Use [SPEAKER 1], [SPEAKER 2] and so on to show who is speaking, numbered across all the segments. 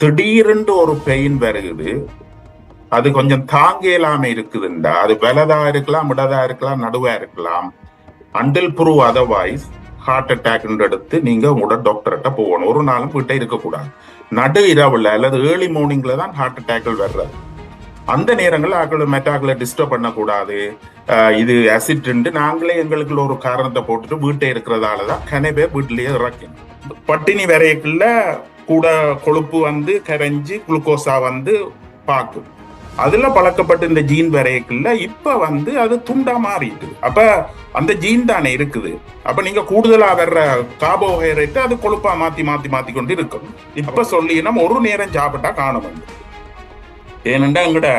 [SPEAKER 1] திடீரென்று ஒரு பெயின் வருகுது, அது கொஞ்சம் தாங்க இயலாம இருக்குதுண்டா, அது வலதா இருக்கலாம், இடதா இருக்கலாம், நடுவா இருக்கலாம். Until prove otherwise heart attack எடுத்து நீங்க உங்களோட டாக்டர்கிட்ட போகணும். ஒரு நாளும் வீட்டை இருக்கக்கூடாது. நடு இரவுல அல்லது ஏர்லி மார்னிங்ல தான் ஹார்ட் அட்டாக்கள் வர்றது. அந்த நேரங்களில் ஆக்களை மெட்டாக்களை டிஸ்டர்ப் பண்ணக்கூடாது. இது அசிட் நாங்களே எங்களுக்கு ஒரு காரணத்தை போட்டுட்டு வீட்டை இருக்கிறதால தான் கனை பேர் வீட்டிலேயே இறக்கணும். பட்டினி வரைக்குள்ள கூட கொழுப்பு வந்து கரைஞ்சி குளுக்கோஸா வந்து பார்க்கும். அதுல பழக்கப்பட்ட இந்த ஜீன் வரைக்குள்ள இப்ப வந்து அது துண்டா மாறிட்டு, அப்ப அந்த ஜீன் தானே இருக்குது. அப்ப நீங்க கூடுதலா வர்ற கார்போஹைட்ரேட் அது கொழுப்பா மாத்தி மாத்தி மாத்தி கொண்டு இருக்கும். இப்ப சொல்லினா ஒரு நேரம் சாப்பிட்டா காண வந்து, ஏனென்றா எங்கட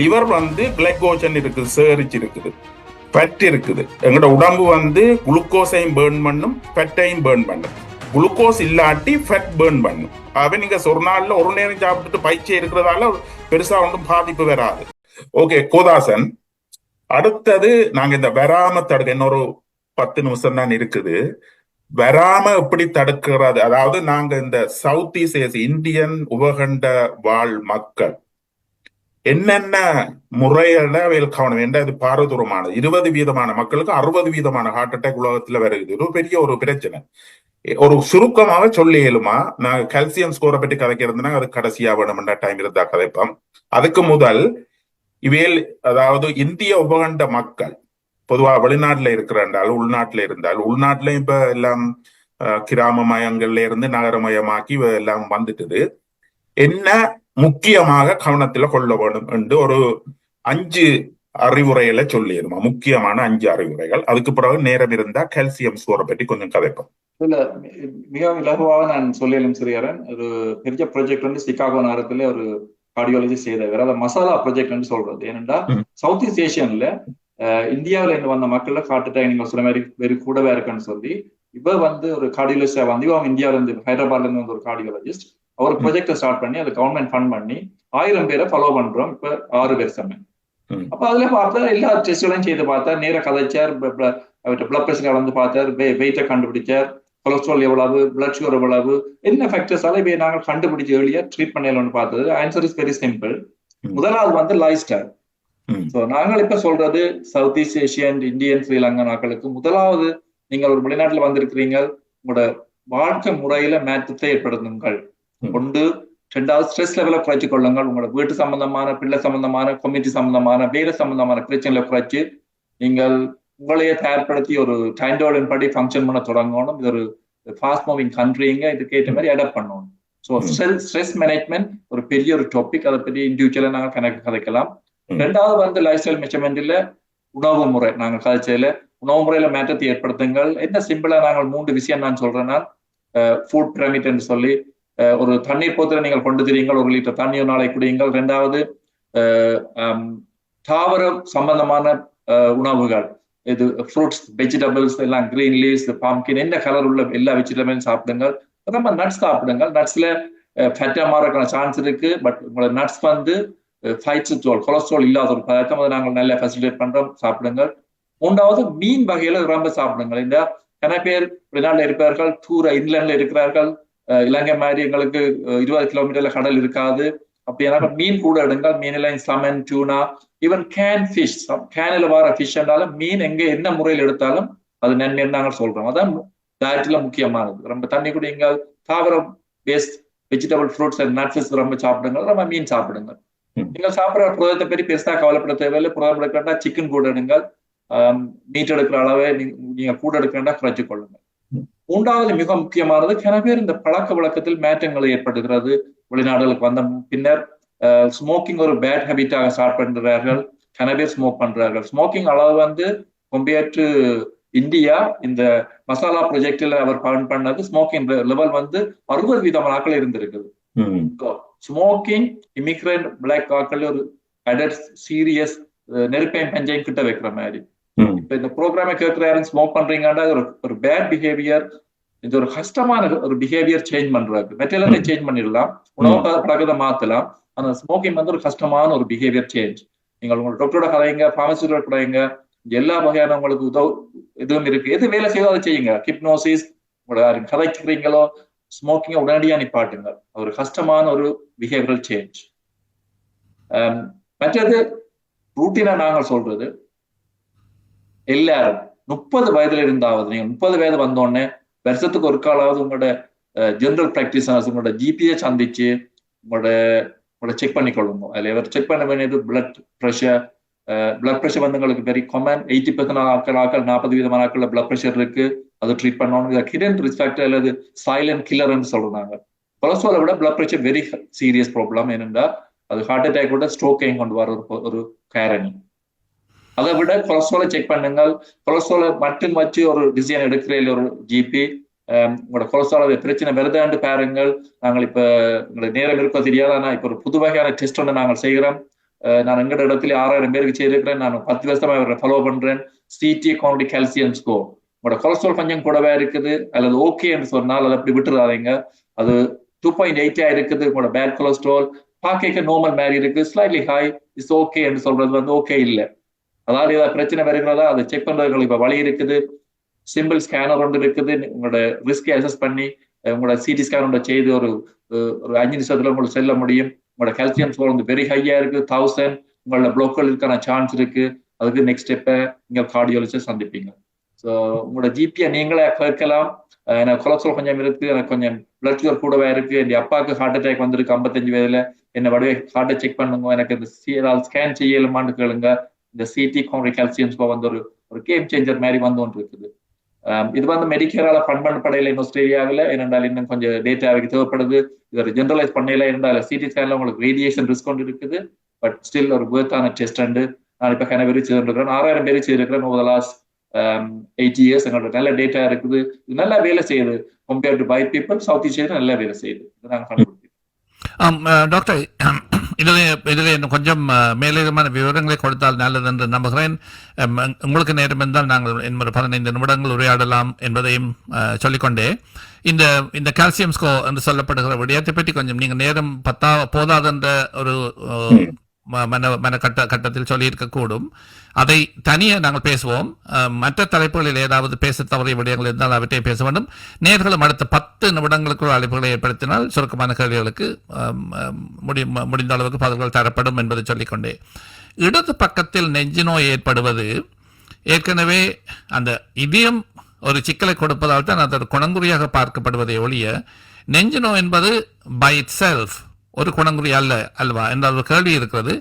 [SPEAKER 1] லிவர் வந்து கிளைகோஜன் இருக்குது, சேரிச்சு இருக்குது, ஃபேட் இருக்குது. எங்கட உடம்பு வந்து குளுக்கோஸையும் பேர்ன் பண்ணும், ஃபேட்டையும் பேர்ன் பண்ணும். குளுக்கோஸ் இல்லாட்டி ஃபேட் பேர்ன் பண்ணும். ஆகவே நீங்க ஒரு நாள்ல ஒரு நேரம் சாப்பிட்டுட்டு பயிற்சி இருக்கிறதால பெருசா ஒன்றும் பாதிப்பு வராது. ஓகே கோதாசன், அடுத்தது நாங்க இந்த வராம தடுக்க இன்னொரு 10 நிமிஷம் தான் இருக்குது. வராம எப்படி தடுக்கிறது, அதாவது நாங்க இந்த சவுத் ஈஸ்ட் ஏசியா இந்தியன் உபகண்ட வாழ் மக்கள் என்னென்ன முறையில கவனம் என்ற இது பாரதூரமானது. 20% மக்களுக்கு 60% ஹார்ட் அட்டாக் உலகத்துல வருது. ஒரு பெரிய ஒரு பிரச்சனை. ஒரு சுருக்கமாக சொல்லி இயலுமா? நான் கால்சியம் ஸ்கோரை பற்றி கதைக்கிறதுனா அது கடைசியா வேணும்ன்ற டைம் இருந்தா கதைப்போம். அதுக்கு முதல் இவையில், அதாவது இந்திய உபகண்ட மக்கள் பொதுவா வெளிநாட்டுல இருக்கிறால் உள்நாட்டுல இருந்தால், உள்நாட்டுல இப்ப எல்லாம் கிராமமயங்கள்ல இருந்து நகரமயமாக்கி எல்லாம் வந்துட்டுது. என்ன முக்கியமாக கவனத்துல கொள்ள வேண்டும் என்று ஒரு 5 அறிவுரைகளை சொல்லிடுமா? முக்கியமான 5 அறிவுரைகள். அதுக்கு பிறகு நேரம் இருந்தா கால்சியம் ஸ்கோரை பற்றி கொஞ்சம் கதைப்போம்.
[SPEAKER 2] இல்ல, மிக இலகுவாக நான் சொல்லியலும் சிறியரன். ஒரு பெரிய ப்ராஜெக்ட் வந்து சிகாகோ நகரத்துல ஒரு கார்டியாலஜி செய்தவர், அதை மசாலா ப்ராஜெக்ட் சொல்றது. ஏனென்றா சவுத் ஈஸ்ட் ஏஷியன்ல இந்தியாவில இருந்து வந்த மக்கள்ல ஹார்ட் அட்டாக் நீங்க சொல்ற மாதிரி வெறி கூடவே இருக்குன்னு சொல்லி இவ வந்து ஒரு கார்டியாலஜிஸ்டா வந்து அவங்க இந்தியாவில இருந்து ஹைதராபாத்ல இருந்து வந்து ஒரு கார்டியாலஜிஸ்ட் அவர் ப்ராஜெக்டை ஸ்டார்ட் பண்ணி அதை கவர்மெண்ட் ஃபண்ட் பண்ணி 1000 பேரை ஃபாலோ பண்றோம். இப்ப 6 பேர் சமயம். அப்ப அதுல பார்த்தா எல்லா டெஸ்ட்களையும் செய்து பார்த்தா, நேர கதைச்சார், அவர்கிட்ட பிளட் பிரஷர் வந்து பார்த்தார், வெயிட்டை கண்டுபிடிச்சார், கொலஸ்ட்ரால் எவ்வளவு, பிளட் சுகர் எவ்வளவு, என்ன ஃபேக்டர்ஸால இவை நாங்கள் கண்டுபிடிச்சு எளியா ட்ரீட் பண்ணலாம்னு பார்த்தது. Answer is very simple. முதலாவது வந்து லைஃப் ஸ்டைல். ஸோ நாங்கள் இப்ப சொல்றது south east Asian, Indian, Sri Lanka நாட்களுக்கு முதலாவது நீங்கள் ஒரு வெளிநாட்டுல வந்திருக்கிறீங்க, உங்களோட வாழ்க்கை முறையில மாற்றத்தை ஏற்படுத்துங்கள். ஒன்று. 2வது ஸ்ட்ரெஸ் லெவலை குறைச்சு கொள்ளுங்கள். உங்களோட வீட்டு சம்பந்தமான, பிள்ளை சம்பந்தமான, கம்யூனிட்டி சம்பந்தமான, வேலை சம்பந்தமான பிரச்சனைகளை குறைச்சு நீங்கள் உங்களையே தயார்படுத்தி ஒரு டைம் டேபிள் படி ஃபங்க்ஷன் பண்ண தொடங்கணும். இது ஒரு ஃபாஸ்ட் மூவிங் கண்ட்ரிங்க, இதுக்கு ஏற்ற மாதிரி அடாப்ட் பண்ணணும். ஸோ ஸ்ட்ரெஸ் மேனேஜ்மெண்ட் ஒரு பெரிய ஒரு டாபிக். அதை பற்றி இண்டிவிஜுவலா நாங்கள் கதைக்கலாம். 2வது வந்து லைஃப் ஸ்டைல் மெச்சர்மெண்ட்ல உணவு முறை. நாங்கள் கதைச்சதுல உணவு முறையில மாற்றத்தை ஏற்படுத்துங்கள். என்ன சிம்பிளா நாங்கள் 3 விஷயம் நான் சொல்றேன்னா, ஃபுட் பிரமிட் என்று சொல்லி ஒரு தண்ணீர் போத்துல நீங்கள் கொண்டு தெரியுங்கள், 1 லிட்டர் தண்ணி ஒரு நாளைக்கு குடியுங்கள். 2வது தாவர சம்பந்தமான உணவுகள், இது ஃப்ரூட்ஸ், வெஜிடபிள்ஸ் எல்லாம், கிரீன் லீவ்ஸ், பாம்கின், என்ன கலர் உள்ள எல்லா வெஜிடபிளும் சாப்பிடுங்கள். நம்ம நட்ஸ் சாப்பிடுங்கள். நட்ஸ்ல ஃபேட்டா மாறக்கான சான்ஸ் இருக்கு. பட் உங்களோட நட்ஸ் வந்து ஃபைட்ஸ்ட்ரோல், கொலஸ்ட்ரால் இல்லாத ஒரு பதார்த்தம். அதை நாங்கள் நல்லா ஃபெசிலிட்டேட் பண்றோம், சாப்பிடுங்கள். 3வது மீன் வகையில ரொம்ப சாப்பிடுங்கள். இந்த நிறைய பேர் வெளிநாட்டுல இருப்பார்கள், தூர இன்லேண்ட்ல இருக்கிறார்கள். இலங்கை மாதிரி எங்களுக்கு 20 கிலோமீட்டர்ல கடல் இருக்காது. அப்படின்னா மீன் கூட எடுங்கள். மீன்ல சமன், டியூனா, ஈவன் கேன் ஃபிஷ், கேனில் வர ஃபிஷ் என்றாலும் மீன் எங்க என்ன முறையில் எடுத்தாலும் அது நன்மை நாங்கள் சொல்றோம். அதான் டயட்ல முக்கியமானது. ரொம்ப தண்ணி குடியுங்கள். தாவரம் based vegetable, fruits and nuts ரொம்ப சாப்பிடுங்க. ரொம்ப மீன் சாப்பிடுங்க. நீங்கள் சாப்பிட்ற புரதத்தை பற்றி பெருசா கவலைப்பட தேவையில்லை. புரதம் எடுக்கிறா சிக்கன் கூட எடுங்கள். மீட் எடுக்கிற அளவே நீங்க கூட எடுக்கிறா குறைச்சு கொள்ளுங்க. 3வது மிக முக்கியமானது, சில பேர் இந்த பழக்க வழக்கத்தில் மாற்றங்களை ஏற்படுகிறது. வெளிநாடுகளுக்கு வந்த பின்னர் ஸ்மோக்கிங் ஒரு பேட் ஹேபிட்டாக ஸ்டார்ட் பண்றார்கள். சில பேர் ஸ்மோக் பண்றார்கள். ஸ்மோக்கிங் அளவு வந்து கம்பேர் டு இந்தியா, இந்த மசாலா ப்ராஜெக்ட்ல அவர் பண்ணது ஸ்மோக்கிங் லெவல் வந்து 60% ஆக்கள் இருந்திருக்குது. ஸ்மோக்கிங் இமிகிரண்ட் பிளாக் ஆக்கள் ஒரு அடல்ட் சீரியஸ் நெருப்பையும் பஞ்சையும் கிட்ட வைக்கிற மாதிரி. இப்ப இந்த ப்ரோக்ராமை கேட்கிறாரு, ஸ்மோக் பண்றீங்கன்னா ஒரு பேட் பிஹேவியர், இது ஒரு கஷ்டமான ஒரு பிஹேவியர் சேஞ்ச் பண்றாரு. மெட்டீரியலை சேஞ்ச் பண்ணிடலாம், உணவு பழக்கத்தை மாத்தலாம். ஆனா ஸ்மோக்கிங் வந்து ஒரு கஷ்டமான ஒரு பிஹேவியர் சேஞ்ச். நீங்கள் உங்களோட டாக்டரோட கதைங்க, பார்மசியோட கதைங்க, எல்லா வகையான உங்களுக்கு எதுவும் இருக்கு. எது வேலை செய்தோ அதை செய்யுங்க. ஹிப்னோசிஸ், உங்களோட கதைக்கிறீங்களோ, ஸ்மோக்கிங்கை உடனடியாக நிப்பாட்டுங்க. ஒரு கஷ்டமான ஒரு பிஹேவியரல் சேஞ்ச். மற்றது ரூட்டீனா நாங்கள் சொல்றது, எல்லாரும் 30 வயதுல இருந்தாவது, நீங்க 30 வயது வந்தோடனே வருஷத்துக்கு ஒரு காலாவது உங்களோட ஜெனரல் பிராக்டிஷனர்ஸ், உங்களோட ஜிபியை சந்திச்சு உங்களோட செக் பண்ணிக்கொள்ளுங்க. அதில் எவர் செக் பண்ண வேண்டியது பிளட் ப்ரெஷர். பிளட் ப்ரெஷர் வந்து உங்களுக்கு வெரி காமன். 80% ஆக்கள் 40% ஆட்கள் பிளட் ப்ரெஷர் இருக்கு, அது ட்ரீட் பண்ணணும். ஹிடன் ரிஸ்க் ஃபேக்டர் அல்லது சைலண்ட் கில்லர்ன்னு சொல்றாங்க. கொலஸ்ட்ராலை விட blood pressure very serious problem. ஏனென்றா அது ஹார்ட் அட்டாக் விட ஸ்ட்ரோக்கையும் கொண்டு வர ஒரு காரணி. அதை விட கொலஸ்ட்ராலை செக் பண்ணுங்கள். கொலஸ்ட்ராலை மட்டும் வச்சு ஒரு டிசிஷன் எடுக்கிறேன் ஒரு ஜிபி. உங்களோட கொலஸ்ட்ரால் பிரச்சனை வருதான்னு பாருங்கள். நாங்கள் இப்ப உங்களோட நேரம் இருக்க தெரியாது, ஆனா இப்ப ஒரு புது வகையான டெஸ்ட் ஒன்று நாங்கள் செய்கிறோம். நான் எங்கட இடத்துல 6000 பேருக்கு செய்திருக்கிறேன். நான் 10 வருஷமா ஃபாலோ பண்றேன். சிடி கவுண்டி கால்சியம் ஸ்கோர். உங்களோட கொலஸ்ட்ரால் கொஞ்சம் கூடவே இருக்குது அல்லது ஓகே என்று சொன்னால் அதை அப்படி விட்டுறாதீங்க. அது 2.8 இருக்குது. உங்களோட பேட் கொலஸ்ட்ரால் பார்க்க நார்மல் மாதிரி இருக்கு, ஸ்லைட்லி ஹை, இட்ஸ் ஓகே என்று சொல்றது வந்து ஓகே இல்லை. அதாவது ஏதாவது பிரச்சனை வருகிறதா அதை செக் பண்றதுக்கு இப்ப வழி இருக்குது. சிம்பிள் ஸ்கேனர் ஒன்று இருக்குது. உங்களோட ரிஸ்கை அசஸ் பண்ணி உங்களோட சிடி ஸ்கேன் ஒன்று செய்து ஒரு 5 நிமிஷத்துல உங்களுக்கு செல்ல முடியும். உங்களோட கால்சியம் ஸ்கோர் வந்து வெரி ஹையா இருக்கு, 1000. உங்களோட ப்ளோக்கல் இருக்கான சான்ஸ் இருக்கு. அதுக்கு நெக்ஸ்ட் ஸ்டெப்பை நீங்க கார்டியாலஜிஸ்ட் சந்திப்பீங்க. ஸோ உங்களோட ஜிபியை நீங்களே கேட்கலாம். எனக்கு கொலஸ்ட்ரால் கொஞ்சம் இருக்கு, எனக்கு கொஞ்சம் பிளட் சுகர் கூடவே இருக்கு, என் அப்பாவுக்கு ஹார்ட் அட்டாக் வந்திருக்கு 55 வயதுல, என்ன வடிவை ஹார்ட்டை செக் பண்ணுங்க, எனக்கு இந்த ஸ்கேன் செய்யலுமான்னு கேளுங்க. இந்த சிடி கவுண்டி கால்சியம் ஸ்கோர் வந்து ஒரு கேம் சேஞ்சர் மாதிரி வந்து ஒன்று இருக்குது. இது வந்து மெடிக்கேரால ஃபண்ட் பண்ணப்படையில இன்னும் ஆஸ்திரேலியாவில். ஏனென்றால் இன்னும் கொஞ்சம் டேட்டாவுக்கு தேவைப்படுது. இது ஜெனரலைஸ் பண்ணல. இருந்தால் சிடி ஸ்கேன்ல உங்களுக்கு ரேடியேஷன் ரிஸ்க் கொண்டு இருக்குது. பட் ஸ்டில் ஒரு வேர்த்தான டெஸ்ட் அண்டு நான் இப்ப கனவே செய்திருக்கிறேன். 6000 பேர் செய்திருக்கிறேன் ஓவர் த லாஸ்ட் 8 years. எங்களோட நல்ல டேட்டா இருக்குது. இது நல்லா வேலை செய்யுது. Compared to by people south east நல்லா வேலை செய்யுது. நாங்கள் கண்டுபிடிக்கிறோம்.
[SPEAKER 3] டாக்டர், இதில் இன்னும் கொஞ்சம் மேலதிகமான விவரங்களை கொடுத்தால் நல்லது என்று நம்புகிறேன். உங்களுக்கு நேரம் இருந்தால் நாங்கள் இன்னொரு 15 நிமிடங்கள் உரையாடலாம் என்பதையும் சொல்லிக்கொண்டே, இந்த கால்சியம் ஸ்கோ என்று சொல்லப்படுகிற விடயத்தை பற்றி கொஞ்சம் நீங்கள் நேரம் போதாதென்ற ஒரு கட்டத்தில் சொல்லி இருக்கக்கூடும். அதை தனியே நாங்கள் பேசுவோம். மற்ற தலைப்புகளில் ஏதாவது பேச தவறிய விடயங்கள் இருந்தால் அவற்றை பேச வேண்டும். நேர்களும் அடுத்த 10 நிமிடங்களுக்குள் அழைப்புகளை ஏற்படுத்தினால் சுருக்கமான கேள்விகளுக்கு முடிந்த அளவுக்கு பதில்கள் தரப்படும் என்பதை சொல்லிக்கொண்டே, இடது பக்கத்தில் நெஞ்சு நோய் ஏற்படுவது ஏற்கனவே அந்த இதயம் ஒரு சிக்கலை கொடுப்பதால் தான் அது ஒரு குணங்குறியாக பார்க்கப்படுவதை ஒழிய, நெஞ்சு நோய் என்பது பை இட் செல்ஃப் ஒரு குணங்குறி அல்வா என்ற ஒரு கேள்வி இருக்கிறது.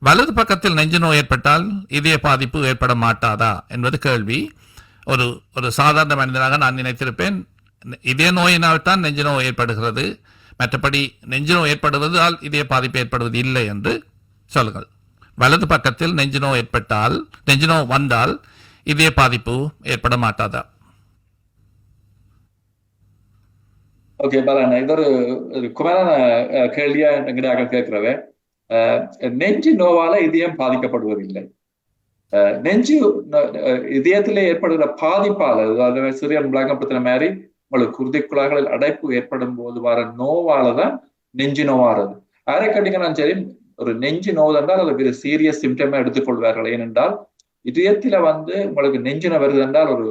[SPEAKER 3] வலது பக்கத்தில் நெஞ்சு நோய் ஏற்பட்டால் இதய பாதிப்பு ஏற்பட மாட்டாதா என்பது கேள்வி. ஒரு சாதாரண மனிதனாக நான் நினைத்திருப்பேன், இதய நோயினால் தான் நெஞ்சு நோய் ஏற்படுகிறது, மற்றபடி நெஞ்சு நோய் ஏற்படுவதால் இதய பாதிப்பு ஏற்படுவது இல்லை என்று சொல்லுங்கள். வலது பக்கத்தில் நெஞ்சு நோய் வந்தால் இதய பாதிப்பு ஏற்பட மாட்டாதா?
[SPEAKER 2] ஓகே பாலா, இது ஒரு குமாரான கேள்வியா எங்கிட்ட கேட்கிறவ. நெஞ்சு நோவால இதயம் பாதிக்கப்படுவதில்லை. நெஞ்சு இதயத்திலே ஏற்படுகிற பாதிப்பால, சிறியன் விளங்கப்படுத்தின மாதிரி உங்களுக்கு குருதிக்குழாய்களில் அடைப்பு ஏற்படும் போது வர நோவாலதான் நெஞ்சு நோவாறது. யாரை கேட்டீங்கன்னா சரி, ஒரு நெஞ்சு நோவு என்றால் அது சீரியஸ் சிம்டமா எடுத்துக்கொள்வார்கள். ஏனென்றால் இதயத்தில வந்து உங்களுக்கு நெஞ்சு நோய் வருது என்றால், ஒரு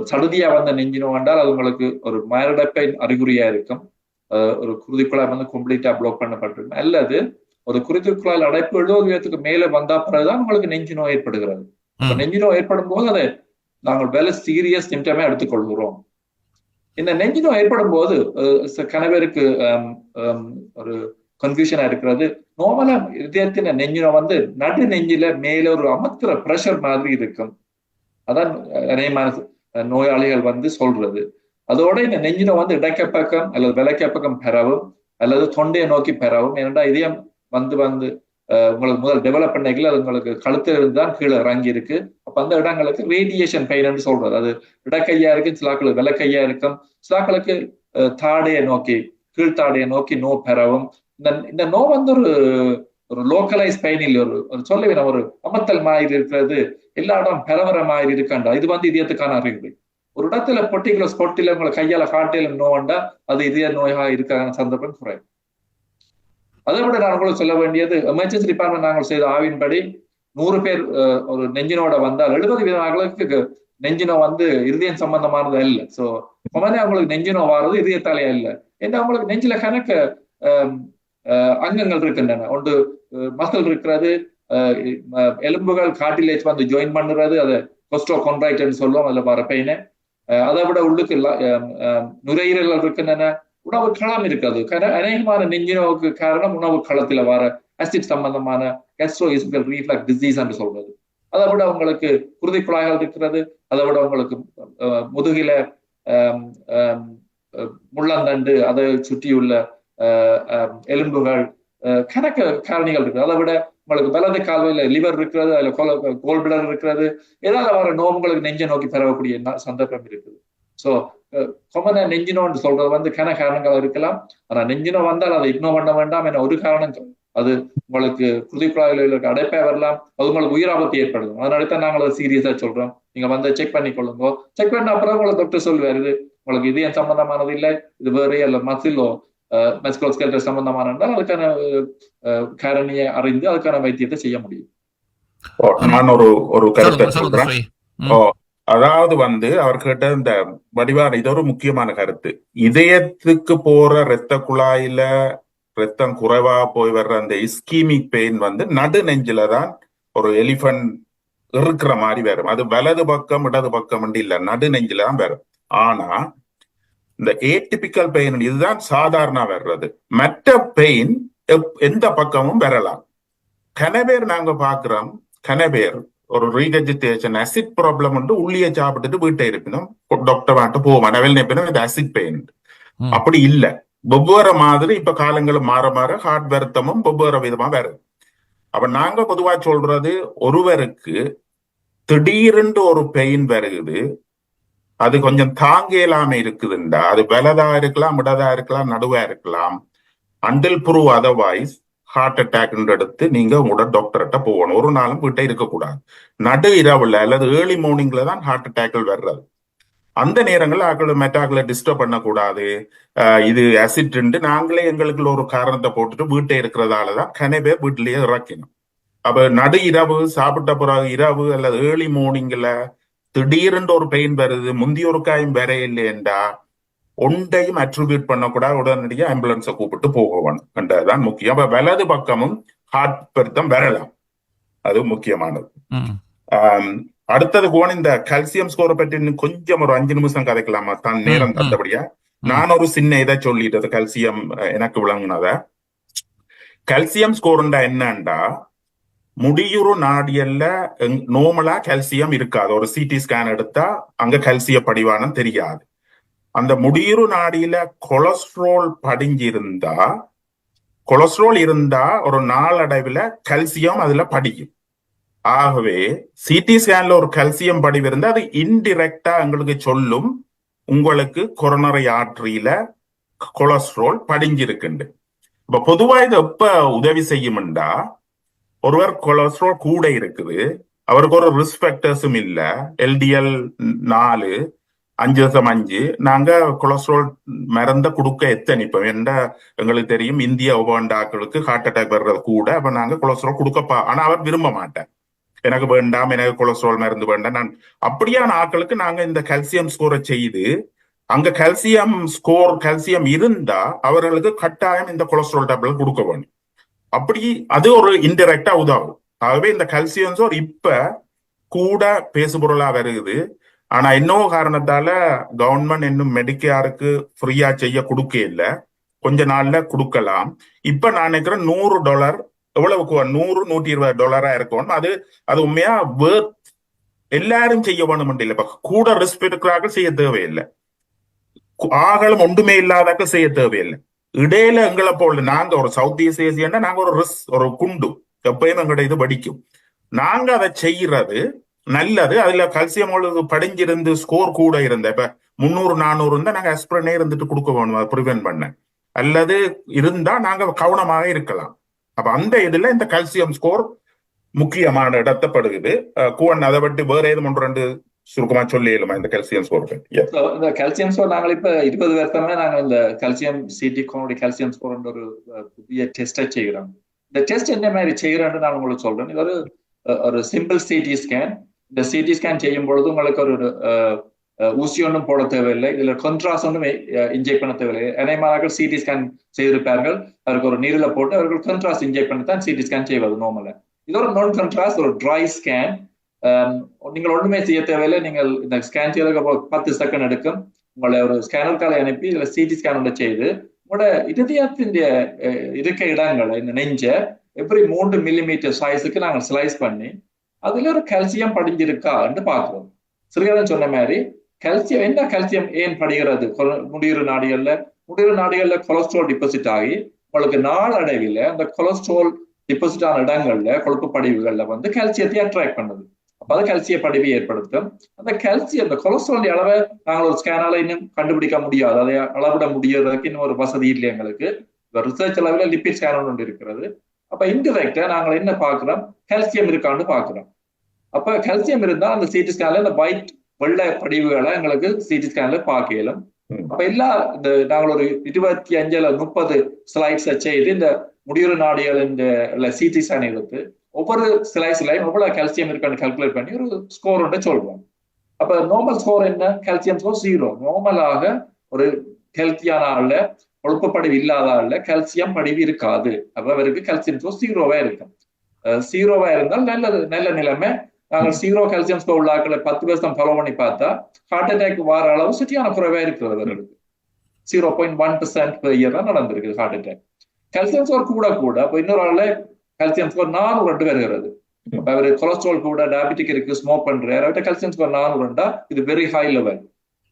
[SPEAKER 2] சடுதியா வந்த நெஞ்சு நோய் என்றால் அது உங்களுக்கு ஒரு மாரடைப்பை அறிகுறியா இருக்கும். ஒரு குருதிக்குழாய் வந்து கம்ப்ளீட்டா பிளாக் பண்ணப்பட்டிருக்கும். அல்லது ஒரு குருதிக்குழாயில் அடைப்பு 70% மேல வந்தா பிறகுதான் உங்களுக்கு நெஞ்சு நோய் ஏற்படுகிறது. நெஞ்சு நோய் ஏற்படும் போது அதை நாங்கள் வேலை சீரியஸ் சிம்டமே எடுத்துக்கொள்கிறோம். இந்த நெஞ்சு நோய் ஏற்படும் போது கணவருக்கு ஒரு கன்ஃபியூஷனா இருக்கிறது. நார்மலா இதயத்தின நெஞ்சு நோய் வந்து நடு நெஞ்சில மேல ஒரு அமர்த்துற பிரஷர் மாதிரி இருக்கும். அதான் அநேகமான நோயாளிகள் வந்து சொல்றது. அதோட இந்த நெஞ்சு நோய் வந்து இடக்க பக்கம் அல்லது விளக்க பக்கம் பெறவும் அல்லது தொண்டையை நோக்கி பெறவும். ஏனென்றா இதயம் வந்து உங்களுக்கு முதல் டெவலப் பண்ணிக்கல, அது உங்களுக்கு கழுத்துல இருந்துதான் கீழே இறங்கி இருக்கு. அப்ப அந்த இடங்களுக்கு ரேடியேஷன் பெயின் சொல்றது. அது இடக்கையா இருக்கு, சிலாக்களுக்கு விளக்கையா இருக்கும், சிலாக்களுக்கு தாடையை நோக்கி கீழ்த்தாடையை நோக்கி நோ பெறவும். இந்த நோ வந்து ஒரு லோக்கலைஸ் பெயின், ஒரு சொல்லுவேன், ஒரு அமர்த்தல் மாதிரி இருக்கிறது, எல்லா இடம் பெறவர மாதிரி இருக்காண்டா, இது வந்து இதயத்துக்கான அறிகுறி. ஒரு இடத்துல பர்டிகுலர் ஸ்பாட்டில உங்களை கையால காட்டையில நோண்டா அது இதய நோயாக இருக்கான சந்தர்ப்பம் குறையும். அதை விட நான் உங்களுக்கு சொல்ல வேண்டியது, எமர்ஜென்சி டிபார்ட்மெண்ட் நாங்கள் செய்த ஆய்வின்படி 100 பேர் ஒரு நெஞ்சினோட வந்தால் 70% நெஞ்சு நோய் வந்து இருதயம் சம்பந்தமானது இல்ல. சோ கொமனா அவங்களுக்கு நெஞ்சு நோய் வாரது இதயத்தாலே இல்ல. ஏன்னா அவங்களுக்கு நெஞ்சில கணக்கு அங்கங்கள் இருக்கின்றன. ஒன்று மசில் இருக்கிறது, எலும்புகள் கார்டிலேஜ் வந்து ஜாயின் பண்ணுறது, அதை கொஸ்டோகொண்ட்ரைட்னு சொல்லுவோம். அதுல வர பெயினை அதை விட உள்ளுக்கு நுரையீரல்கள் இருக்கின்றன. உணவு களம் இருக்காது. அநேகமான நெஞ்சு நோவுக்கு காரணம் உணவு களத்துல வர அசிட் சம்பந்தமான கேஸ்ட்ரோஇசோஃபேகல் ரீஃப்ளக்ஸ் டிசீஸ் என்று சொல்றது. அதை விட உங்களுக்கு குருதி குழாய்கள் இருக்கிறது. அதை விட உங்களுக்கு முதுகில முள்ளந்தண்டு, அதை சுற்றியுள்ள எலும்புகள், கணக்கு காரணிகள் இருக்கு. அதை விட உங்களுக்கு வலது கால்வையில லிவர் இருக்கிறது, அதுல கோல் பிளர் இருக்கிறது. ஏதாவது வர நோய் உங்களுக்கு நெஞ்சை நோக்கி பரவக்கூடிய சந்தர்ப்பம் இருக்குது. ஸோ கொமனா நெஞ்சு நோன்னு சொல்றது வந்து காரணங்கள் இருக்கலாம். ஆனா நெஞ்சு நோய் வந்தால் அதை இக்னோர் பண்ண வேண்டாம். என ஒரு காரணம் அது உங்களுக்கு குருதி குழாயில் அடைப்பே வரலாம். அது உங்களுக்கு உயிராபத்து ஏற்படுத்தும். அதனால தான் நாங்கள் அதை சீரியஸா சொல்றோம். நீங்க வந்து செக் பண்ணி கொள்ளுங்க. செக் பண்ண அப்புறம் உங்களுக்கு டாக்டர் சொல்லுவாரு, இது உங்களுக்கு இதயம் சம்பந்தமானது இல்லை, இது வேறு அல்ல மசிலோ மஸ்குலோஸ்கெலட்டல் சம்பந்தமான என்றால் அதுக்கான காரணியை அறிந்து அதுக்கான வைத்தியத்தை செய்ய முடியும்.
[SPEAKER 1] நான் ஒரு கருத்தை சொல்றேன். அதாவது வந்து அவர் கேட்ட இந்த வடிவான இது ஒரு முக்கியமான கருத்து. இதயத்துக்கு போற இரத்த குழாயில ரத்தம் குறைவா போய் வர்ற அந்த இஸ்கீமிக் பெயின் வந்து நடு நெஞ்சில தான் ஒரு எலிபென்ட் இருக்கிற மாதிரி வரும். அது வலது பக்கம் இடது பக்கம் இல்ல, நடு நெஞ்சில தான் வரும். ஆனா இந்த ஏடிபிக்கல் பெயின் இதுதான் சாதாரண வர்றது. மற்ற பெயின் எந்த பக்கமும் வரலாம். கனவேர் நாங்க பாக்குறோம், கனவேர் ஒரு ரீகஜிடேஷன் அசிட் ப்ராப்ளம் வந்து உள்ளிய சாப்பிட்டுட்டு வீட்டை இருப்பினும் டாக்டர் வாட்டு போவோம் நினைப்பினும் இது அசிட் பெயின். அப்படி இல்லை. வெவ்வேறு மாதிரி இப்ப காலங்களும் மாற மாற ஹார்ட் வருத்தமும் வெவ்வேறு விதமா வருது. அப்ப நாங்க பொதுவா சொல்றது, ஒருவருக்கு திடீரென்று ஒரு பெயின் வருகுது, அது கொஞ்சம் தாங்க இல்லாம இருக்குதுண்டா, அது வலதா இருக்கலாம், இடதா இருக்கலாம், நடுவா இருக்கலாம். Until prove otherwise heart attack எடுத்து நீங்க உங்களோட டாக்டர்கிட்ட போகணும். ஒரு நாளும் வீட்டை இருக்கக்கூடாது. நடு இரவுல அல்லது ஏர்லி மார்னிங்ல தான் ஹார்ட் அட்டாக்கள் வர்றது. அந்த நேரங்களில் ஆக்களை மெட்டாக்களை டிஸ்டர்ப் பண்ணக்கூடாது. இது அசிட் நாங்களே எங்களுக்கு ஒரு காரணத்தை போட்டுட்டு வீட்டை இருக்கிறதாலதான் கனவே வீட்டிலேயே இறக்கணும். அப்ப நடு இரவு சாப்பிட்ட பிறகு இரவு அல்லது ஏர்லி மார்னிங்ல திடீரென்று ஒரு பெயின் வருது, முந்தைய ஒரு காயம் வேற இல்லையண்டா ஒன்றையும் அட்ரிபியூட் பண்ணக்கூடாது. உடனடியாக ஆம்புலன்ஸை கூப்பிட்டு போகணும் என்றதுதான் முக்கியம். அப்ப வலது பக்கமும் ஹார்ட் பெருத்தம் வரலாம், அது முக்கியமானது. அடுத்தது போன இந்த கால்சியம் ஸ்கோரை பற்றி கொஞ்சம் ஒரு 5 நிமிஷம் கதைக்கலாமா தான் நேரம் தந்தபடியா? நான் ஒரு சின்ன இதை சொல்லிட்டது கால்சியம் எனக்கு விளங்குனத. கால்சியம் ஸ்கோர்ண்டா என்னண்டா, முடியுறு நாடியல்ல நோமலா கால்சியம் இருக்காது. ஒரு சிடி ஸ்கேன் எடுத்தா அங்க கால்சிய படிவானம் தெரியாது. அந்த முடியுறு நாடியில கொலஸ்ட்ரால் படிஞ்சிருந்தா, கொலஸ்ட்ரால் இருந்தா ஒரு நாளடைவுல கால்சியம் அதுல படியும். ஆகவே சிடி ஸ்கேன்ல ஒரு கால்சியம் படிவு இருந்தா அது இன்டிரெக்டா எங்களுக்கு சொல்லும் உங்களுக்கு கொரோனரி ஆர்டரியில கொலஸ்ட்ரால் படிஞ்சிருக்குண்டு. இப்ப பொதுவா இது எப்ப உதவி செய்யும்டா, ஒருவர் கொலஸ்ட்ரால் கூட இருக்குது, அவருக்கு ஒரு ரிஸ்க் ஃபேக்டர்ஸும் இல்ல, எல்டிஎல் 4 5.5, நாங்க கொலஸ்ட்ரால் மருந்த கொடுக்க எத்தனிப்போம். என்ற எங்களுக்கு தெரியும் இந்திய உபண்டாக்களுக்கு ஹார்ட் அட்டாக் வர்றது கூட. அப்ப நாங்க கொலஸ்ட்ரால் கொடுக்கப்பா, ஆனா அவர் விரும்ப மாட்டேன், எனக்கு வேண்டாம், எனக்கு கொலஸ்ட்ரால் மருந்து வேண்டாம். நான் அப்படியான ஆட்களுக்கு நாங்க இந்த கால்சியம் ஸ்கோரை செய்து, அங்க கால்சியம் இருந்தா அவர்களுக்கு கட்டாயம் இந்த கொலஸ்ட்ரால் டேப்லெட் கொடுக்க வேணும். அப்படி அது ஒரு இன்டெரக்டா உதவும். ஆகவே இந்த கால்சியம் ஸ்கோர் இப்ப கூட பேசுபொருளா வருது. ஆனா இன்னொரு காரணத்தால கவர்மெண்ட் இன்னும் மெடிக்கேருக்கு ஃப்ரீயா செய்ய கொடுக்க இல்லை, கொஞ்ச நாள்ல கொடுக்கலாம். இப்ப நான் நினைக்கிறேன் $100 எவ்வளவுக்கு $100-120 இருக்கும். அது உண்மையா எல்லாரும் செய்ய வேணும் இல்ல. இப்ப கூட ரிஸ்க் எடுக்கிறார்கள் செய்ய தேவையில்லை, ஆகலும் ஒன்றுமே இல்லாதாக்க செய்ய தேவையில்லை. இடையில எங்களை போல நாங்க ஒரு சவுத் ஈஸ்ட் ஏசியா நாங்க ஒரு ரிஸ்க் ஒரு குண்டு எப்பயும் எங்கள்ட இது படிக்கும். நாங்க அதை செய்யறது நல்லது. அதுல கால்சியம் படிஞ்சிருந்து ஸ்கோர் கூட இருந்த இப்ப 300-400 இருந்தா நாங்க ஆஸ்பிரினே இருந்துட்டு கொடுக்க வேணும், அதை ப்ரிவென்ட் பண்ண. அல்லது இருந்தா நாங்க கவனமாக இருக்கலாம். அப்ப அந்த இதுல இந்த கால்சியம் ஸ்கோர் முக்கியமான இடத்தப்படுகிறது. கூவன் அதை பற்றி வேற ஏதும் 1-2 சுருக்கமா சொல்லிடலாமா இந்த கால்சியம் ஸ்கோர்?
[SPEAKER 2] இந்த கால்சியம் ஸ்கோர் நாங்கள் இப்ப 20 வருஷமே நாங்க இந்த கால்சியம் சிடி கால்சியம் ஸ்கோர் ஒரு புதிய டெஸ்டை செய்கிறோம். இந்த டெஸ்ட் என்ன மாதிரி செய்கிறோன்னு நான் உங்களுக்கு சொல்றேன். இது ஒரு சிம்பிள் சிடி ஸ்கேன். இந்த சிடி ஸ்கேன் செய்யும் பொழுது உங்களுக்கு ஒரு ஊசி ஒன்றும் போட தேவையில்லை, இதுல கான்ட்ராஸ்ட் ஒன்றும் இன்ஜெக்ட் பண்ண தேவையில்லை. அநேகமானவர்கள் சிடி ஸ்கேன் செய்திருப்பார்கள், அவருக்கு ஒரு நீரில போட்டு அவர்கள் கான்ட்ராஸ்ட் இன்ஜெக்ட் பண்ணி தான் சிடி ஸ்கேன் செய்வது நார்மலா. இது ஒரு நான் கான்ட்ராஸ்ட், ஒரு ட்ரை ஸ்கேன். நீங்கள் ஒன்றுமே செய்ய தேவையில்லை. நீங்கள் இந்த ஸ்கேன் செய்யறதுக்கு 10 செகண்ட் எடுக்கும். உங்களை ஒரு ஸ்கேனர் காலை அனுப்பி இதுல சிடி ஸ்கேன் ஒன்று செய்து உங்களோட இதயத்தின் இருக்க இடங்களை இந்த நெஞ்ச எப்படி 3 மில்லிமீட்டர் சைஸுக்கு நாங்கள் ஸ்லைஸ் பண்ணி அதுல ஒரு கால்சியம் படிஞ்சிருக்கான்னு பாக்குறோம். சிறுகதன் சொன்ன மாதிரி கால்சியம் என்ன, கால்சியம் ஏன் படிகிறது முடியுறு நாடிகள்ல கொலஸ்ட்ரால் டிபாசிட் ஆகி உங்களுக்கு நாளடைவில் அந்த கொலஸ்ட்ரால் டிபாசிட் ஆன இடங்கள்ல கொழுப்பு படிவுகள்ல வந்து கால்சியத்தை அட்ராக்ட் பண்ணுது. அப்ப அது கால்சிய படிவை ஏற்படுத்தும். அந்த கால்சியம், அந்த கொலஸ்ட்ரால் அளவை நாங்கள் ஒரு ஸ்கேனால இன்னும் கண்டுபிடிக்க முடியாது, அதை அளவிட முடியறதுக்கு இன்னும் ஒரு வசதி இல்லை எங்களுக்கு. ரிசர்ச் அளவில் லிபிட் ஸ்கேனர் ஒன்று இருக்கிறது. அப்ப இன்டிரெக்டா நாங்கள் என்ன பாக்குறோம், கால்சியம் இருக்கான்னு பாக்குறோம். அப்ப கால்சியம் இருந்தா அந்த சிடி ஸ்கேன்ல இந்த ஒயிட் வெள்ளை படிவுகளை எங்களுக்கு சிடி ஸ்கேன்ல பார்க்கலாம். அப்ப எல்லா இந்த நாங்கள் ஒரு 25 அல்லது 30 ஸ்லைட்ஸ் செய்து இந்த முடியுறு நாடிகள் இந்த சிடி ஸ்கேன் எடுத்து ஒவ்வொரு ஸ்லைஸ்லையும் எவ்வளவு கால்சியம் இருக்கான்னு கால்குலேட் பண்ணி ஒரு ஸ்கோர் ஒன்று சொல்றோம். அப்ப நார்மல் ஸ்கோர் என்ன, கால்சியம் ஸ்கோர் 0. நார்மலாக ஒரு ஹெல்த்தியான ஆள்ல, கொழுப்பு படிவு இல்லாத ஆள்ல கால்சியம் படிவு இருக்காது. அப்ப அவருக்கு கால்சியம் ஸ்கோர் 0வா இருக்கும். 0வா இருந்தால் நல்ல நிலைமை. நாங்கள் 0 கால்சியம் ஸ்கோர் உள்ள ஆட்களை 10% ஃபாலோ பண்ணி பார்த்தா ஹார்ட் அட்டாக் வர அளவு சரியான குறைவா இருக்கிறது அவர்களுக்கு. 0.1% per year தான் நடந்திருக்கு ஹார்ட் அட்டாக். கால்சியம் ஸ்கோர் கூட அப்ப இன்னொரு ஆள்ல கால்சியம் ஸ்கோர் 402 வருகிறது. அப்ப அவரு கொலஸ்ட்ரால் கூட, டயபெட்டிக் இருக்கு, ஸ்மோக் பண்றாரு, அவர்கிட்ட கால்சியம் ஸ்கோர் 402 இது வெரி ஹை லெவல்.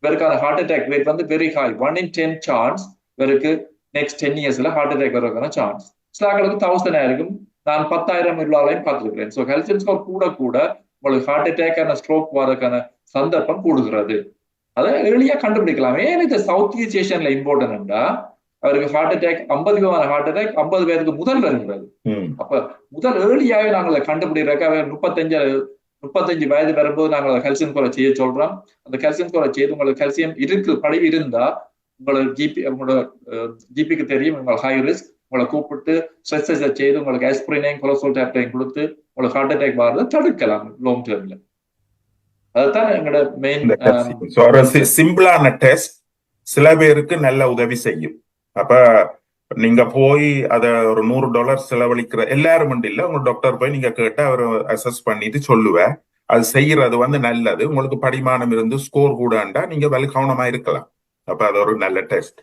[SPEAKER 2] இவருக்கான ஹார்ட் அட்டாக் ரேட் வந்து வெரி ஹை. 1 in 10 சான்ஸ் இவருக்கு நெக்ஸ்ட் 10 yearsல ஹார்ட் அட்டாக் வர்றதுக்கான சான்ஸ். சில ஆட்களுக்கு 1000 ஆயிருக்கும். நான் 10,000 உள்ளாலையும் பார்த்துருக்கிறேன். ஸோ கால்சியம் ஸ்கோர் கூட உங்களுக்கு ஹார்ட் அட்டாக்கான ஸ்ட்ரோக் வரதுக்கான சந்தர்ப்பம் கூடுகிறது. அதை எளியா கண்டுபிடிக்கலாம். ஏன் இது சவுத் ஈஸ்ட் ஏஷியன்ல இம்பார்ட்டன்டா, அவருக்கு ஹார்ட் அட்டாக் 50 ஹார்ட் அட்டாக் 50 பேருக்கு முதல் வருகிறது. அப்ப முதல் ஏர்லியாவே நாங்கள் கண்டுபிடிக்கிறக்க அவர் 35 வயது வரும்போது நாங்கள் கால்சியம் ஸ்கோரை செய்ய சொல்றோம். அந்த கால்சியம் ஸ்கோரை செய்து உங்களுக்கு கால்சியம் இருக்கு படிவு இருந்தா உங்களோட ஜிபிக்கு தெரியும் உங்களுக்கு ஹை ரிஸ்க். உங்களை கூப்பிட்டு ஸ்ட்ரெஸ் செய்து உங்களுக்கு ஆஸ்பிரினையும் கொலஸ்ட்ரால் டேப்லையும் கொடுத்து உங்களுக்கு ஹார்ட் அட்டாக் வர்றதை தடுக்கலாம் லாங் டேர்ம்ல. அதுதான் எங்களோட மெயின்
[SPEAKER 1] சிம்பிளான டெஸ்ட் சில பேருக்கு நல்ல உதவி செய்யும். அப்ப நீங்க போய் அத ஒரு $100 செலவழிக்கிற எல்லாரும் இல்ல, உங்க டாக்டர் போய் நீங்க கேட்டு அவர் அசஸ் பண்ணிட்டு சொல்லுவேன். அது செய்யறது வந்து நல்லது. உங்களுக்கு படிமானம் இருந்து ஸ்கோர் கூடண்டா நீங்க வேலை கவனமா இருக்கலாம். அப்ப அது ஒரு நல்ல டெஸ்ட்.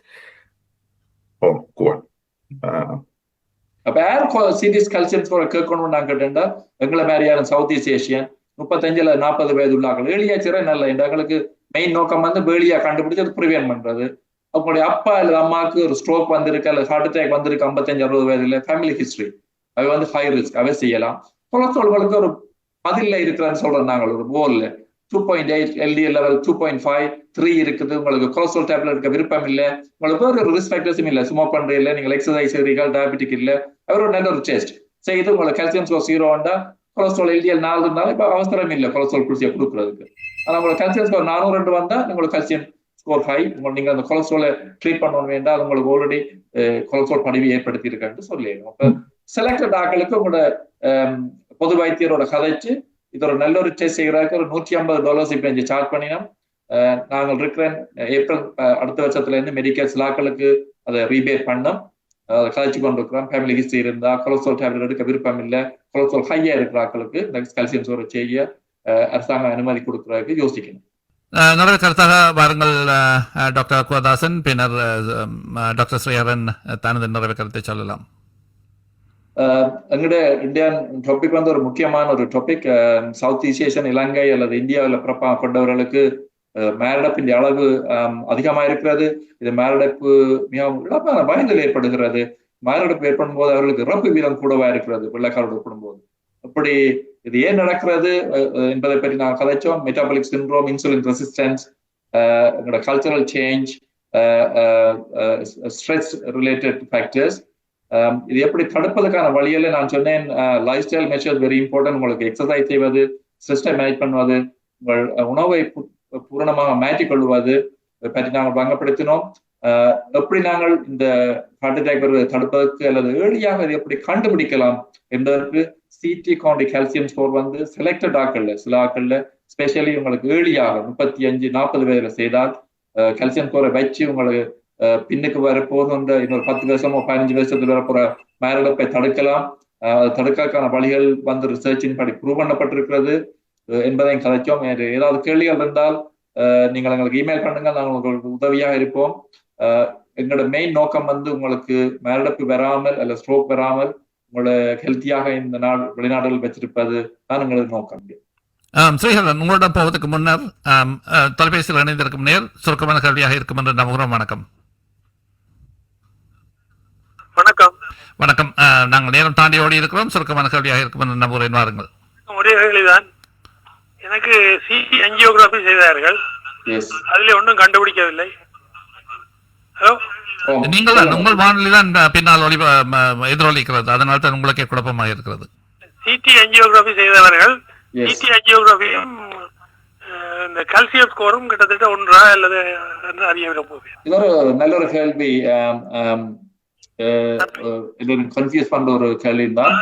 [SPEAKER 2] அப்ப ஏர் சீரிஸ் கால்சியம் ஸ்கோரை கேட்கணும்னு நான் கேட்டேன்டா, எங்களை மாதிரியான சவுத் ஈஸ்ட் ஏஷியன் 35 40 வயது உள்ளாக்கள் ஏழியாச்சிரே நல்ல. எங்களுக்கு மெயின் நோக்கம் வந்து வேலியா கண்டுபிடிச்சு அது ப்ரிவென்ட் பண்றது. அவங்களுடைய அப்பா அல்லது அம்மாவுக்கு ஒரு ஸ்ட்ரோக் வந்திருக்கு அல்லது ஹார்ட் அட்டாக் வந்திருக்கு 55-60 வயதுல, ஃபேமிலி ஹிஸ்டரி, அவை வந்து ஹை ரிஸ்க், அவை செய்யலாம். கொலஸ்ட்ரால்களுக்கு ஒரு பதில்ல இருக்கிறான்னு சொல்றோம் நாங்கள் ஒரு கோல்ல 2.8 LDL லெவல் 2.5 3 இருக்குது. உங்களுக்கு கொலஸ்ட்ரால் டேப்லெட் எடுக்க விருப்பம் இல்லை, உங்களுக்கு ஒரு ரிஸ்க் ஃபேக்டர்ஸும் இல்லை, ஸ்மோக் பண்ற இல்லை, நீங்கள் எக்ஸசைஸ் செய்றீர்கள், டயபெட்டிக் இல்லை, அவர் ஒரு நல்ல ஒரு டெஸ்ட் செய்து உங்களுக்கு கால்சியம் ஸ்கோர் 0 கொலஸ்ட்ரால் LDL 4 இருந்தாலும் இப்ப அவசரம் இல்லை கொலஸ்ட்ரால் குளிர்ச்சியை கொடுக்குறதுக்கு. ஆனா உங்களுக்கு கால்சியம் ஸ்கோர் 402 வந்தா உங்களுக்கு கால்சியம் ஸ்கோர் ஹை, நீங்க அந்த கொலஸ்ட்ராலை ட்ரீட் பண்ணணும் வேண்டாம், அது உங்களுக்கு ஆல்ரெடி கொலஸ்ட்ரால் படிவு ஏற்படுத்தி இருக்கான்னு சொல்லிடணும். அப்ப செலக்டட் ஆக்களுக்கு உங்களோட பொது வைத்தியரோட கதைச்சு இது ஒரு நல்ல ஒரு டெஸ்ட் செய்யறதுக்கு ஒரு $150 இப்ப இங்க சார்ஜ் பண்ணினோம். நாங்கள் இருக்கிறேன் ஏப்ரல் அடுத்த வருஷத்துல இருந்து மெடிக்கல் சிலாக்களுக்கு அதை ரீபேட் பண்ணோம். கதைச்சு கொண்டு இருக்கிறோம். ஃபேமிலி ஹிஸ்டரி இருந்தா, கொலஸ்ட்ரால் டேப்லெட் எடுக்க விருப்பம் இல்லை, கொலஸ்ட்ரால் ஹையா இருக்கிற ஆக்களுக்கு கால்சியம் சோறு செய்ய அரசாங்கம் அனுமதி கொடுக்கறதுக்கு யோசிக்கணும்.
[SPEAKER 3] நிறைய கருத்தாக வாருங்கள் டாக்டர் குவதாசன், பின்னர் டாக்டர் ஸ்ரீஹரன் தனது நிறைய கருத்தை சொல்லலாம்.
[SPEAKER 2] எங்களுடைய இந்தியன் டாபிக் வந்து ஒரு முக்கியமான ஒரு டாபிக். சவுத் ஈஸ்ட் ஏஷியன், இலங்கை அல்லது இந்தியாவில் பிறப்பா கொண்டவர்களுக்கு மாரடைப்பின் அளவு அதிகமா இருக்கிறது. இது மாரடைப்பு மிகவும் இழப்பான பயத்தில் ஏற்படுகிறது. மாரடைப்பு ஏற்படும் போது அவர்களுக்கு இறப்பு வீதம் கூடவா இருக்கிறது வெள்ளைக்காரோடு ஒப்பிடும்போது. அப்படி இது ஏன் நடக்கிறது என்பதை பற்றி நான் கதைச்சோம். மெட்டாபாலிக் சிண்ட்ரோம், இன்சுலின் ரெசிஸ்டன்ஸ், எங்களோட cultural change, stress related factors. இது எப்படி தடுப்பதற்கான வழியில நான் சொன்னேன். Life style measures very important. உங்களுக்கு எக்ஸசைஸ் செய்வது, ஸ்ட்ரெஸ்ஸை மேனேஜ் பண்ணுவது, உங்கள் உணவை பூரணமாக மாற்றிக்கொள்வது பற்றி நாங்கள் பங்கப்படுத்தினோம். எப்படி நாங்கள் இந்த ஹார்ட் அட்டாக் வருவதை தடுப்பதற்கு அல்லது ஏர்லியாக இதை எப்படி கண்டுபிடிக்கலாம் என்பதற்கு சிடி கவுண்டி கால்சியம் ஸ்கோர் வந்து செலக்டட் ஆக்கள்ல சில ஆக்கள்ல ஸ்பெஷலி உங்களுக்கு ஏர்லியாக 35-40 வயதுல செய்தால் கால்சியம் ஸ்கோரை வச்சு உங்களுக்கு பின்னுக்கு வர போகின்ற இன்னொரு 10 வருஷமோ 15 வருஷத்துல வரப்போற மாரடைப்பை தடுக்கலாம். தடுக்கான வழிகள் வந்து ரிசர்ச்சின் படி ப்ரூவ் பண்ணப்பட்டிருக்கிறது என்பதையும் கதைச்சோம். ஏதாவது கேள்விகள் இருந்தால் நீங்கள் எங்களுக்கு இமெயில் பண்ணுங்க, நாங்கள் உங்களுக்கு உதவியாக இருப்போம். எங்களோட மெயின் நோக்கம் வந்து உங்களுக்கு மாரடைப்பு வராமல் அல்ல ஸ்ட்ரோக் வராமல் உங்களை ஹெல்த்தியாக இந்த வெளிநாடுகள் வச்சிருப்பது தான் எங்களது நோக்கம்.
[SPEAKER 3] ஸ்ரீஹரன், உங்களிடம் போவதற்கு முன்னர் தொலைபேசியில் இணைந்திருக்கும் நேர் சுருக்கமான கேள்வியாக இருக்கும் என்று நம்புகிறோம். வணக்கம்.
[SPEAKER 4] வணக்கம்.
[SPEAKER 3] வணக்கம். நாங்கள் நேரம் தாண்டி ஓடி இருக்கிறோம். சுருக்கமான கேள்வியாக இருக்கும் என்று நம்புகிறேன். வாருங்கள்.
[SPEAKER 4] ஒரே கேள்விதான். எனக்கு சிடி ஆஞ்சியோகிராபி செய்தார்கள், அதில் ஒன்றும் கண்டுபிடிக்கவில்லை. ஹலோ,
[SPEAKER 3] நீங்கள் உங்கள் வானொலி தான் பின்னால் எதிரொலிக்கிறது, அதனால தான் உங்களுக்கே குழப்பமாக இருக்கிறது.
[SPEAKER 4] சிடி ஆஞ்சியோகிராபி செய்தவர்கள் சிடி ஆஞ்சியோகிராபியும் இந்த கால்சியம் ஸ்கோரும் கிட்டத்தட்ட ஒன்றா அல்லது அறிய விரும்புவேன்.
[SPEAKER 2] இது ஒரு நல்ல ஒரு கேள்வி. கன்ஃபியூஸ் பண்ற ஒரு கேள்வி தான்.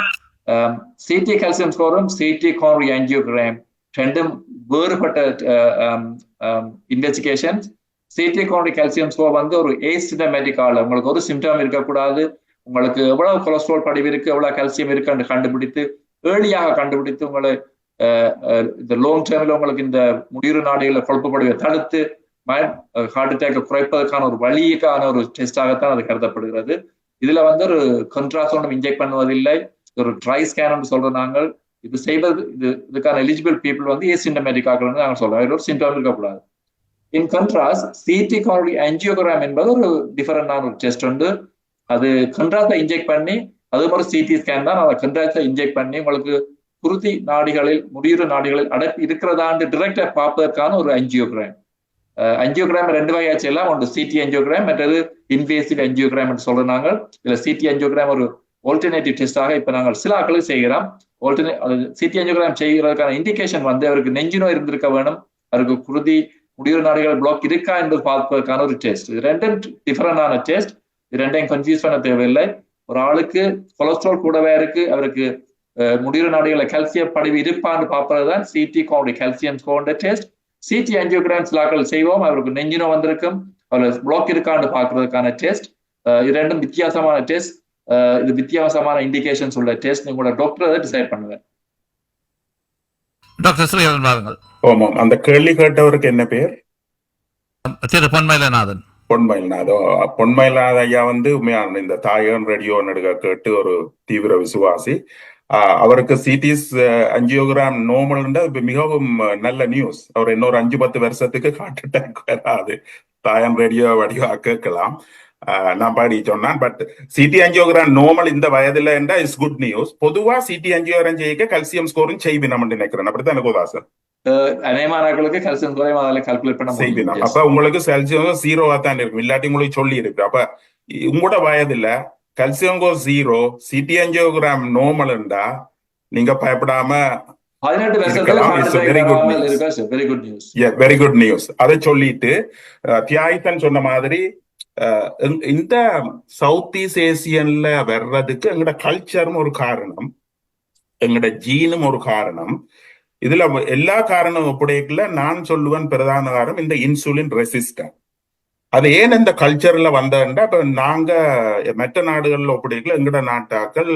[SPEAKER 2] சிடி கால்சியம் ஸ்கோரும் சிடி கோரி ஆஞ்சியோகிராம் ரெண்டும் வேறுபட்ட investigation. CD coronary calcium score வந்து ஒரு ஏசிம்டமேட்டிக் ஆள், உங்களுக்கு ஒரு சிம்டம் இருக்கக்கூடாது, உங்களுக்கு எவ்வளவு கொலஸ்ட்ரால் படிவு இருக்கு, எவ்வளவு கால்சியம் இருக்குன்னு கண்டுபிடித்து ஏர்லியாக கண்டுபிடித்து உங்களை இந்த லாங் டேர்ம்ல உங்களுக்கு இந்த முடிவு நாடுகளை குழப்பப்படுவதை தடுத்து ஹார்ட் அட்டாக்கை குறைப்பதற்கான ஒரு வழிக்கான ஒரு டெஸ்டாகத்தான் அது கருதப்படுகிறது. இதுல வந்து ஒரு கண்ட்ராஸ்ட் இன்ஜெக்ட் பண்ணுவதில்லை, ஒரு ட்ரை ஸ்கேன் சொல்ற நாங்கள் இது செய்வது இதுக்கான எலிஜிபிள் பீப்புள் வந்து ஏசிம்டமேட்டிக் ஆகணும்னு நாங்கள் சொல்றோம், ஒரு சிம்டம் இருக்கக்கூடாது. இன் கண்ட்ராஸ்ட் சிடி கோரி ஆஞ்சியோகிராம் என்பது ஒரு டிஃபரெண்டான ஒரு டெஸ்ட் உண்டு. அது கண்ட்ராஸ்டை இன்ஜெக்ட் பண்ணி, அது ஒரு சிடி ஸ்கேன் தான், அதை கண்ட்ராஸ்டை இன்ஜெக்ட் பண்ணி உங்களுக்கு குருதி நாடிகளில் முடியுற நாடிகளில் அடைப்பு இருக்கிறதாண்டு டிரெக்டா பார்ப்பதற்கான ஒரு ஆஞ்சியோகிராம். ஆஞ்சியோகிராம் 2 வகையாச்சு எல்லாம் ஒன்று சிடி ஆஞ்சியோகிராம், மற்றது இன்வேசிவ் ஆஞ்சியோகிராம் என்று சொல்றாங்க. இதுல சிடி ஆஞ்சியோகிராம் ஒரு ஆல்டர்னேட்டிவ் டெஸ்டாக இப்ப நாங்கள் சில ஆட்களுக்கு செய்கிறோம். சிடி ஆஞ்சியோகிராம் செய்கிறதுக்கான இண்டிகேஷன் வந்து அவருக்கு நெஞ்சு நோய் இருந்திருக்க வேணும், அவருக்கு குருதி முடியுற நாடுகள் பிளாக் இருக்கா என்பது பார்ப்பதற்கான ஒரு டெஸ்ட். இது ரெண்டும் டிஃபரெண்டான டெஸ்ட். இது ரெண்டையும் கன்ஃபியூஸ் பண்ண தேவையில்லை. ஒரு ஆளுக்கு கொலஸ்ட்ரால் கூடவே இருக்கு, அவருக்கு முடியுற நாடுகளை கால்சியம் படிவு இருப்பான்னு பார்ப்பதுதான் CT coronary calcium score test. CT angiogram சிலாக்கள் செய்வோம், அவருக்கு நெஞ்சினோ வந்திருக்கும், அவர் பிளாக் இருக்கான்னு பார்க்கறதுக்கான டெஸ்ட். இது ரெண்டும் வித்தியாசமான டெஸ்ட். இது வித்தியாசமான இண்டிகேஷன்ஸ் உள்ள டெஸ்ட். உங்களோட டாக்டர் அதை டிசைட் பண்ணுவேன்.
[SPEAKER 3] டாக்டர் ஸ்ரீஹரன் வாருங்கள்.
[SPEAKER 1] ஆமாம், அந்த கேள்வி கேட்டவருக்கு என்ன பேர்?
[SPEAKER 3] திரு பொன்மயிலநாதன்.
[SPEAKER 1] பொன்மயிலநாதன் ஐயா வந்து உண்மையான இந்த தாயகன் ரேடியோ நடுக கேட்டு ஒரு தீவிர விசுவாசி. அவருக்கு சிடிஸ் ஆஞ்சியோகிராம் நோமல் மிகவும் நல்ல நியூஸ். அவர் இன்னொரு 5-10 வருஷத்துக்கு ஹார்ட் அட்டாக் வராது. தாயன் ரேடியோ வடிவா கேட்கலாம். நான் பாடி சொன்னான். பட் சிடி ஆஞ்சியோகிராம் நோமல் இந்த வயதுல என்றா இஸ் குட் நியூஸ். பொதுவா சிடி ஆஞ்சியோகிராம் செய்ய கால்சியம் ஸ்கோரும் செய்வினம் நினைக்கிறேன். அப்படித்தான் எனக்கு உதாசன். அப்ப உங்களுக்கு கால்சியம் 0 தான் இருக்கும், இல்லாட்டி உங்களுக்கு சொல்லி இருக்கு. அப்ப உங்களோட வயதுல கால்சியம் 0, சிடி ஆஞ்சியோகிராம் நோமல்ண்டா நீங்க பயப்படாம வெரி குட் நியூஸ். அதை சொல்லிட்டு தியாய்தன் சொன்ன மாதிரி இந்த சவுத் ஈஸ்ட் ஏசியன்ல வர்றதுக்கு எங்களோட கல்ச்சரும் ஒரு காரணம், எங்களோட ஜீனும் ஒரு காரணம். இதுல எல்லா காரணம் ஒப்படைக்கல. நான் சொல்லுவேன் பிரதான காரணம் இந்த இன்சுலின் ரெசிஸ்டன்ட். அது ஏன் இந்த கல்ச்சர்ல வந்தா, இப்ப நாங்க மற்ற நாடுகள்ல ஒப்படைக்கல. எங்கட நாட்டாக்கள்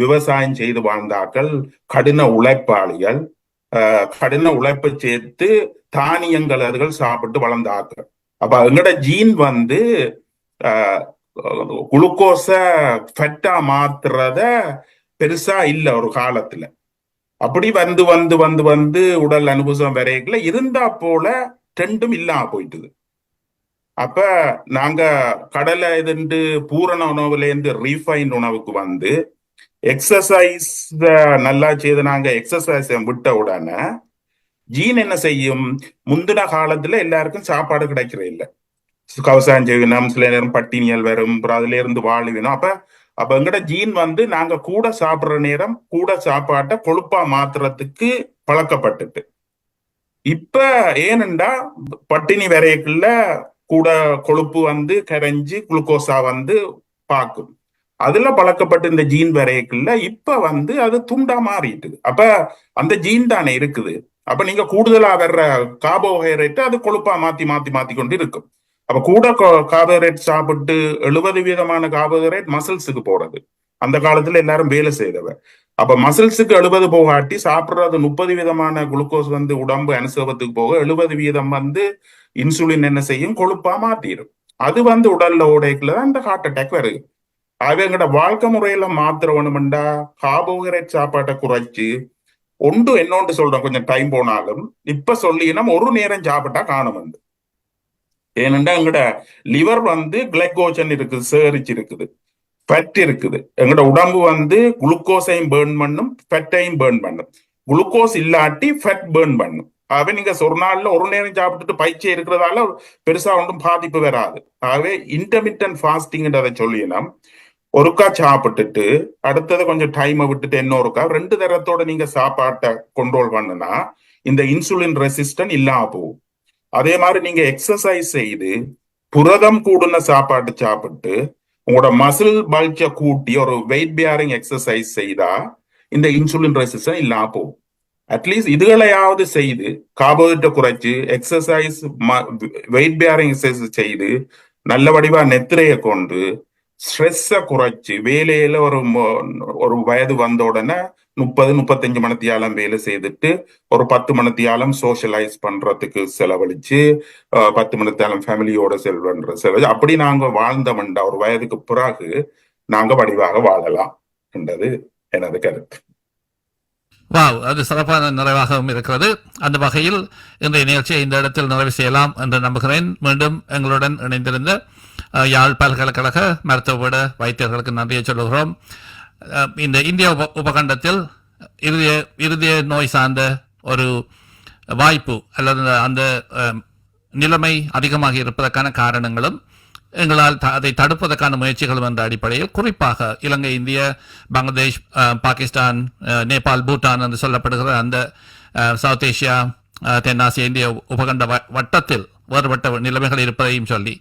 [SPEAKER 1] விவசாயம் செய்து வாழ்ந்தாக்கள், கடின உழைப்பாளிகள், கடின உழைப்பை சேர்த்து தானியங்கள் அதுகள் சாப்பிட்டு வளர்ந்தாக்கள். அப்ப எங்கட ஜீன் வந்து குளுக்கோஸ ஃபெட்டா மாத்துறத பெருசா இல்ல ஒரு காலத்துல. அப்படி வந்து வந்து வந்து வந்து உடல் அனுபவம் வரைக்குள்ள இருந்தா போல ரெண்டும் இல்லாம போயிட்டுது. அப்ப நாங்க கடலை இதுண்டு பூரண உணவுல இருந்து ரீஃபைன் உணவுக்கு வந்து எக்ஸசைஸ் நல்லா செய்து நாங்க எக்ஸசைஸ் விட்ட உடனே ஜீன் என்ன செய்யும், முந்தின காலத்துல எல்லாருக்கும் சாப்பாடு கிடைக்கிற இல்லை, கவசாயம் செய்யணும், சில நேரம் பட்டினியல் வரும், அதுல இருந்து வாழுவினோம். அப்ப எங்கட ஜீன் வந்து நாங்க கூட சாப்பிடுற நேரம் கூட சாப்பாட்டை கொழுப்பா மாத்துறதுக்கு பழக்கப்பட்டுட்டு. இப்ப ஏனெண்டா பட்டினி வரைக்குள்ள கூட கொழுப்பு வந்து கரைஞ்சு குளுக்கோஸா வந்து பாக்கும். அதுல பழக்கப்பட்ட இந்த ஜீன் வரைக்குள்ள இப்ப வந்து அது துண்டா மாறிட்டு, அப்ப அந்த ஜீன் தானே இருக்குது. அப்ப நீங்க கூடுதலா வர்ற கார்போஹைட்ரேட் அது கொழுப்பா மாத்தி மாத்தி மாத்தி கொண்டு இருக்கும். அப்ப கூட கார்போஹைட்ரேட் சாப்பிட்டு 70% கார்போஹைட்ரேட் மசில்ஸுக்கு போறது. அந்த காலத்துல எல்லாரும் வேலை செய்தவ. அப்ப மசில்ஸுக்கு 70 போகாட்டி சாப்பிடுறது 30% குளுக்கோஸ் வந்து உடம்பு அனுசவத்துக்கு போக 70% வந்து இன்சுலின் என்ன செய்யும், கொழுப்பா மாத்திரும். அது வந்து உடல்ல ஓடைக்குள்ளதான் இந்த ஹார்ட் அட்டாக் வருது. அது எங்கட வாழ்க்கை முறையில மாத்திர வேணுமெண்டா கார்போஹைட்ரேட் சாப்பாட்டை குறைச்சு ஒன்று என்னொன்று சொல்றேன், கொஞ்சம் டைம் போனாலும் இப்ப சொல்லினா ஒரு நேரம் சாப்பிட்டா காணும். ஏனென்றா எங்கட லிவர் வந்து கிளைகோஜன் இருக்குது, சேரிச்சு இருக்குது, ஃபேட் இருக்குது. எங்கட உடம்பு வந்து குளுக்கோஸையும் பேர்ன் பண்ணும், ஃபேட்டையும் பேர்ன் பண்ணும். குளுக்கோஸ் இல்லாட்டி ஃபேட் பேர்ன் பண்ணும். ஆகவே நீங்க ஒரு நாள்ல ஒரு நேரம் சாப்பிட்டுட்டு பயிற்சி இருக்கிறதால பெருசா ஒன்றும் பாதிப்பு வராது. ஆகவே இன்டர்மிட்டன்ட் ஃபாஸ்டிங்ன்றதை சொல்லினா ஒருக்கா சாப்பிட்டுட்டு அடுத்தது கொஞ்சம் டைமை விட்டுட்டு இன்னொருக்கா 2 தரத்தோட நீங்க சாப்பாட்டை கண்ட்ரோல் பண்ணுனா இந்த இன்சுலின் ரெசிஸ்டன்ட் இல்லாம போகும். அதே மாதிரி நீங்க எக்ஸசைஸ் செய்து புரதம் கூடுன சாப்பாட்டு சாப்பிட்டு உங்களோட மசில் பல்ச்சை கூட்டி ஒரு வெயிட் பேரிங் எக்ஸசைஸ் செய்தா இந்த இன்சுலின் ரெசிஸ்டன்ட் இல்லாம போகும். அட்லீஸ்ட் இதுகளையாவது செய்து கார்போஹைட்ரேட்டை குறைச்சு எக்ஸசைஸ் வெயிட் பேரிங் எக்ஸசைஸ் செய்து நல்ல வடிவா நெத்திரையை கொண்டு ஸ்ட்ரெஸ்ஸை குறைச்சு வேலையில ஒரு வயது வந்த உடனே 30-35 மணித்தியாலம் வேலை செய்துட்டு ஒரு 10 மணித்தியாலம் சோஷியலைஸ் பண்றதுக்கு செலவழிச்சு 10 மணித்தியாலம் ஃபேமிலியோட செலவழிச்சு அப்படி நாங்க வாழ்ந்தோம்டா ஒரு வயதுக்கு பிறகு நாங்க வடிவாக வாழலாம் என்றது எனது கருத்து.
[SPEAKER 3] வாவ், அது சிறப்பான நிறைவாகவும் இருக்கிறது. அந்த வகையில் இன்றைய நிகழ்ச்சியை இந்த இடத்தில் நிறைவு செய்யலாம் என்று நம்புகிறேன். மீண்டும் எங்களுடன் இணைந்திருந்த யாழ் பல்கலைக்கழக மருத்துவ வைத்தியர்களுக்கு நன்றியை சொல்லுகிறோம். இந்த இந்திய உபகண்டத்தில் இருதய நோய் சார்ந்த ஒரு வாய்ப்பு அல்லது அந்த நிலைமை அதிகமாக இருப்பதற்கான காரணங்களும் எங்களால் அதை தடுப்பதற்கான முயற்சிகளும் என்ற அடிப்படையில் குறிப்பாக இலங்கை, இந்திய, பங்களாதேஷ், பாகிஸ்தான், நேபாள், பூட்டான் என்று சொல்லப்படுகிற அந்த சவுத் ஏசியா, தென்னாசியா, இந்திய உபகண்ட வட்டத்தில் வேறுபட்ட நிலைமைகள் இருப்பதையும் சொல்லி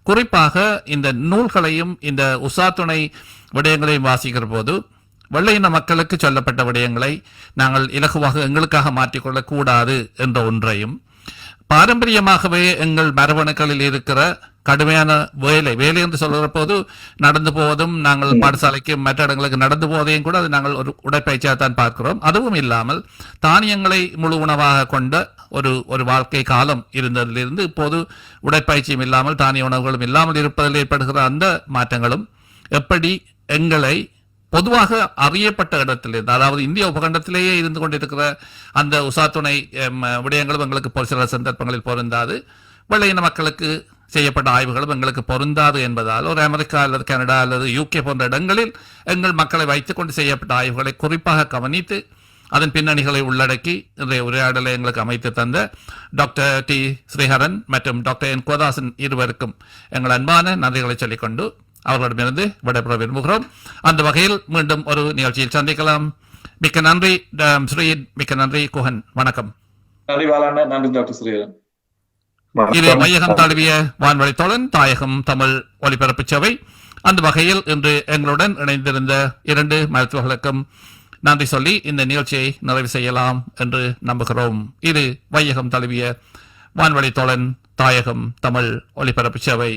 [SPEAKER 3] குறிப்பாக இந்த நூல்களையும் இந்த உசாத்துணை விடயங்களையும் வாசிக்கிற போது வெள்ளையின மக்களுக்கு சொல்லப்பட்ட விடயங்களை நாங்கள் இலகுவாக எங்களுக்காக மாற்றிக்கொள்ளக் கூடாது என்ற ஒன்றையும், பாரம்பரியமாகவே எங்கள் மரபணுக்களில் இருக்கிற கடுமையான வேலை என்று சொல்கிற போது நடந்து போவதும், நாங்கள் பாடசாலைக்கு மற்ற இடங்களுக்கு நடந்து போவதையும் கூட அது நாங்கள் ஒரு உடற்பயிற்சியாக தான் பார்க்கிறோம். அதுவும் இல்லாமல் தானியங்களை முழு உணவாக கொண்ட ஒரு வாழ்க்கை காலம் இருந்ததிலிருந்து இப்போது உடற்பயிற்சியும் இல்லாமல் தானிய உணவுகளும் இல்லாமல் இருப்பதில் ஏற்படுகிற அந்த மாற்றங்களும் எப்படி எங்களை பொதுவாக அறியப்பட்ட இடத்திலிருந்து, அதாவது இந்திய உபகண்டத்திலேயே இருந்து கொண்டிருக்கிற அந்த உசாத்துணை விடயங்களும் எங்களுக்கு சில சந்தர்ப்பங்களில் பொருந்தாது, வெள்ளையின மக்களுக்கு செய்யப்பட்ட ஆய்வுகளும் எங்களுக்கு பொருந்தாது என்பதால் ஒரு அமெரிக்கா அல்லது கனடா அல்லது UK போன்ற இடங்களில் எங்கள் மக்களை வைத்துக் கொண்டு செய்யப்பட்ட ஆய்வுகளை குறிப்பாக கவனித்து அதன் பின்னணிகளை உள்ளடக்கி இன்றைய உரையாடலை எங்களுக்கு அமைத்து தந்த டாக்டர் T. ஸ்ரீஹரன் மற்றும் டாக்டர் N. கோதாசன் இருவருக்கும் எங்கள் அன்பான நன்றிகளை சொல்லிக்கொண்டு அவர்களிடமிருந்து விடைபெற விரும்புகிறோம். அந்த வகையில் மீண்டும் ஒரு நிகழ்ச்சியில் சந்திக்கலாம். மிக்க நன்றி ஸ்ரீ, மிக்க நன்றி குஹன். வணக்கம்.
[SPEAKER 2] நன்றி வாலான, நன்றி டாக்டர் ஸ்ரீஹரன்.
[SPEAKER 3] இது மையகம் தழுவிய வான்வழி தோழன் தாயகம் தமிழ் ஒலிபரப்பு சேவை. அந்த வகையில் இன்று எங்களுடன் இணைந்திருந்த 2 மருத்துவர்களுக்கும் நன்றி சொல்லி இந்த நிகழ்ச்சியை நிறைவு செய்யலாம் என்று நம்புகிறோம். இது மையகம் தழுவிய வான்வழி தோழன் தாயகம் தமிழ் ஒலிபரப்பு சேவை.